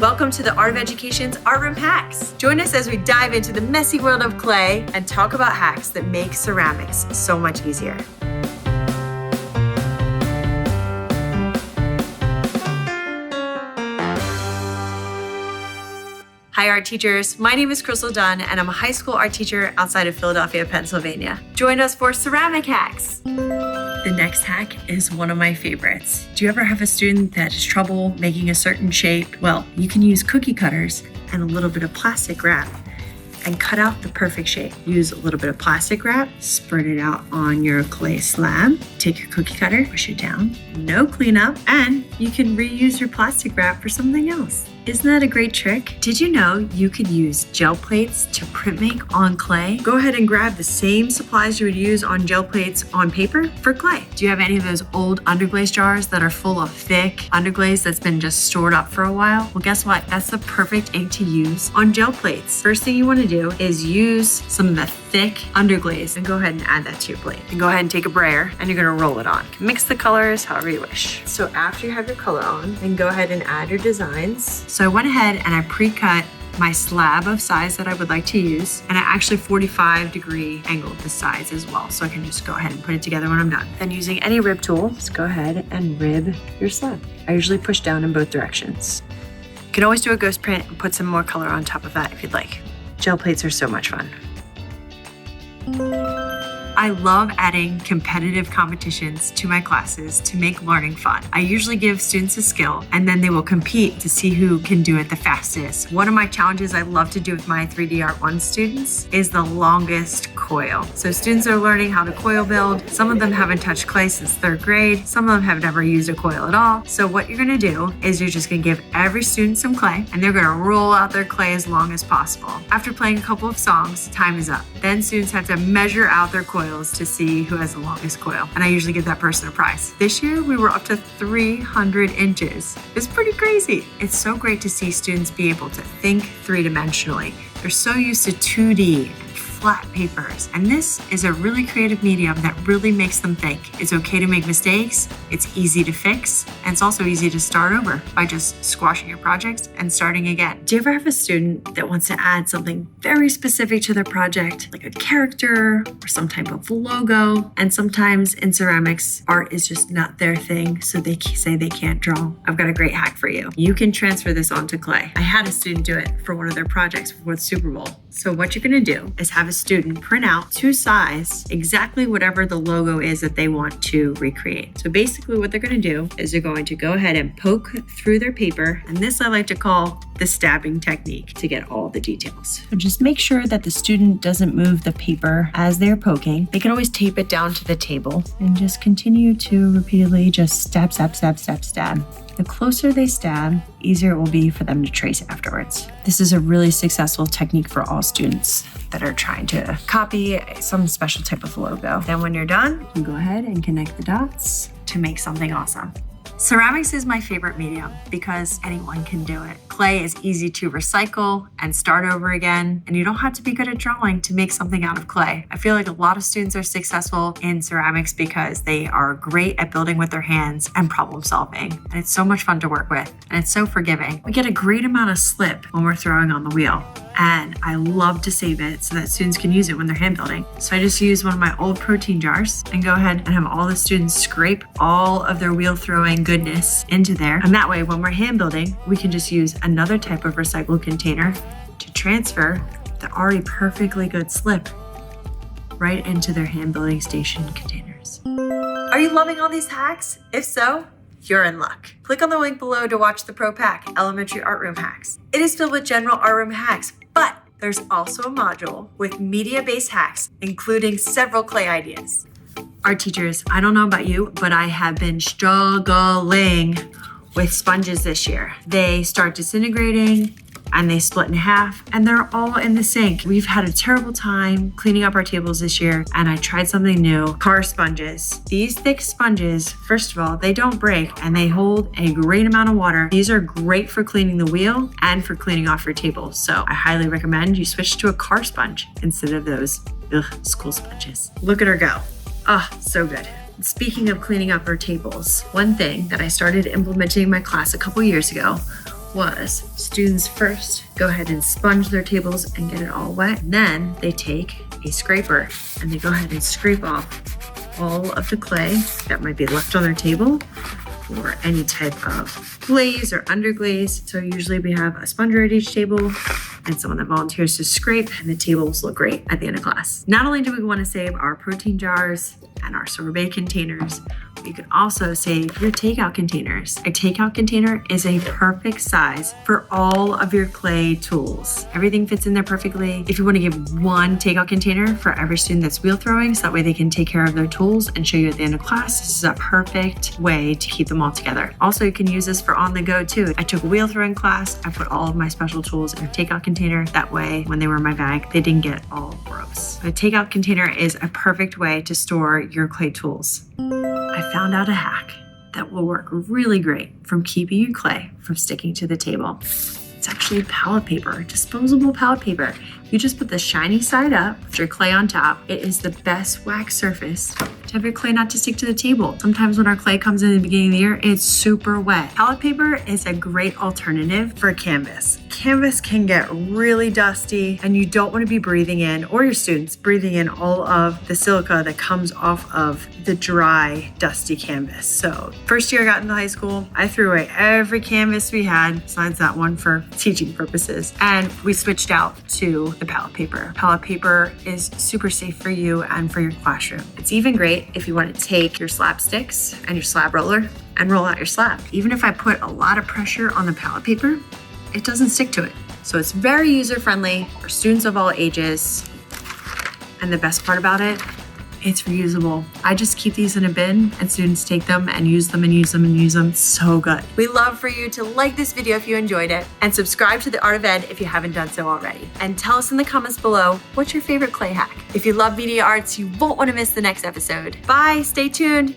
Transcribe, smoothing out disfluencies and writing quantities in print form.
Welcome to the Art of Education's Art Room Hacks. Join us as we dive into the messy world of clay and talk about hacks that make ceramics so much easier. Hi, art teachers. My name is Crystal Dunn, and I'm a high school art teacher outside of Philadelphia, Pennsylvania. Join us for ceramic hacks. The next hack is one of my favorites. Do you ever have a student that has trouble making a certain shape? Well, you can use cookie cutters and a little bit of plastic wrap and cut out the perfect shape. Use a little bit of plastic wrap, spread it out on your clay slab, take your cookie cutter, push it down, no cleanup, and you can reuse your plastic wrap for something else. Isn't that a great trick? Did you know you could use gel plates to print make on clay? Go ahead and grab the same supplies you would use on gel plates on paper for clay. Do you have any of those old underglaze jars that are full of thick underglaze that's been just stored up for a while? Well, guess what? That's the perfect ink to use on gel plates. First thing you want to do is use some of the thick underglaze and go ahead and add that to your plate. And go ahead and take a brayer and you're going to roll it on. Mix the colors however you wish. So after you have your color on, then go ahead and add your designs. So I went ahead and I pre-cut my slab of size that I would like to use. And I actually 45-degree angled the sides as well. So I can just go ahead and put it together when I'm done. Then using any rib tool, just go ahead and rib your slab. I usually push down in both directions. You can always do a ghost print and put some more color on top of that if you'd like. Gel plates are so much fun. I love adding competitive competitions to my classes to make learning fun. I usually give students a skill and then they will compete to see who can do it the fastest. One of my challenges I love to do with my 3D Art 1 students is the longest coil. So students are learning how to coil build. Some of them haven't touched clay since 3rd grade. Some of them have never used a coil at all. So what you're gonna do is you're just gonna give every student some clay and they're gonna roll out their clay as long as possible. After playing a couple of songs, time is up. Then students have to measure out their coils to see who has the longest coil. And I usually give that person a prize. This year, we were up to 300 inches. It's pretty crazy. It's so great to see students be able to think three-dimensionally. They're so used to 2D and flat papers. And this is a really creative medium that really makes them think. It's okay to make mistakes, it's easy to fix, and it's also easy to start over by just squashing your projects and starting again. Do you ever have a student that wants to add something very specific to their project, like a character or some type of logo? And sometimes in ceramics, art is just not their thing, so they say they can't draw. I've got a great hack for you. You can transfer this onto clay. I had a student do it for one of their projects for the Super Bowl. So what you're gonna do is have a student print out to size exactly whatever the logo is that they want to recreate. So basically what they're gonna do is they're going to go ahead and poke through their paper. And this I like to call the stabbing technique to get all the details. So just make sure that the student doesn't move the paper as they're poking. They can always tape it down to the table and just continue to repeatedly just stab, stab, stab, stab, stab. The closer they stab, easier it will be for them to trace afterwards. This is a really successful technique for all students that are trying to copy some special type of logo. Then when you're done, you can go ahead and connect the dots to make something awesome. Ceramics is my favorite medium because anyone can do it. Clay is easy to recycle and start over again, and you don't have to be good at drawing to make something out of clay. I feel like a lot of students are successful in ceramics because they are great at building with their hands and problem solving. And it's so much fun to work with, and it's so forgiving. We get a great amount of slip when we're throwing on the wheel. And I love to save it so that students can use it when they're hand building. So I just use one of my old protein jars and go ahead and have all the students scrape all of their wheel throwing goodness into there. And that way, when we're hand building, we can just use another type of recycled container to transfer the already perfectly good slip right into their hand building station containers. Are you loving all these hacks? If so, you're in luck. Click on the link below to watch the Pro Pack Elementary Art Room Hacks. It is filled with general art room hacks, but there's also a module with media-based hacks, including several clay ideas. Art teachers, I don't know about you, but I have been struggling with sponges this year. They start disintegrating and they split in half and they're all in the sink. We've had a terrible time cleaning up our tables this year and I tried something new, car sponges. These thick sponges, first of all, they don't break and they hold a great amount of water. These are great for cleaning the wheel and for cleaning off your table. So I highly recommend you switch to a car sponge instead of those school sponges. Look at her go. So good. Speaking of cleaning up our tables, one thing that I started implementing in my class a couple years ago was students first go ahead and sponge their tables and get it all wet. And then they take a scraper and they go ahead and scrape off all of the clay that might be left on their table or any type of glaze or underglaze. So usually we have a sponger at each table and someone that volunteers to scrape, and the tables look great at the end of class. Not only do we want to save our protein jars and our sorbet containers, you can also save your takeout containers. A takeout container is a perfect size for all of your clay tools. Everything fits in there perfectly. If you want to give one takeout container for every student that's wheel throwing, so that way they can take care of their tools and show you at the end of class, this is a perfect way to keep them all together. Also, you can use this for on the go too. I took a wheel throwing class. I put all of my special tools in a takeout container. That way, when they were in my bag, they didn't get all gross. A takeout container is a perfect way to store your clay tools. I found out a hack that will work really great from keeping your clay from sticking to the table. It's actually palette paper, disposable palette paper. You just put the shiny side up with your clay on top. It is the best wax surface to have your clay not to stick to the table. Sometimes when our clay comes in the beginning of the year, it's super wet. Palette paper is a great alternative for canvas. Canvas can get really dusty and you don't want to be breathing in, or your students breathing in, all of the silica that comes off of the dry, dusty canvas. So first year I got into high school, I threw away every canvas we had, besides that one for teaching purposes, and we switched out to the palette paper. Palette paper is super safe for you and for your classroom. It's even great if you want to take your slab sticks and your slab roller and roll out your slab. Even if I put a lot of pressure on the palette paper, it doesn't stick to it. So it's very user-friendly for students of all ages. And the best part about it, it's reusable. I just keep these in a bin and students take them and use them and use them and use them. So good. We love for you to like this video if you enjoyed it and subscribe to The Art of Ed if you haven't done so already. And tell us in the comments below, what's your favorite clay hack? If you love media arts, you won't want to miss the next episode. Bye, stay tuned.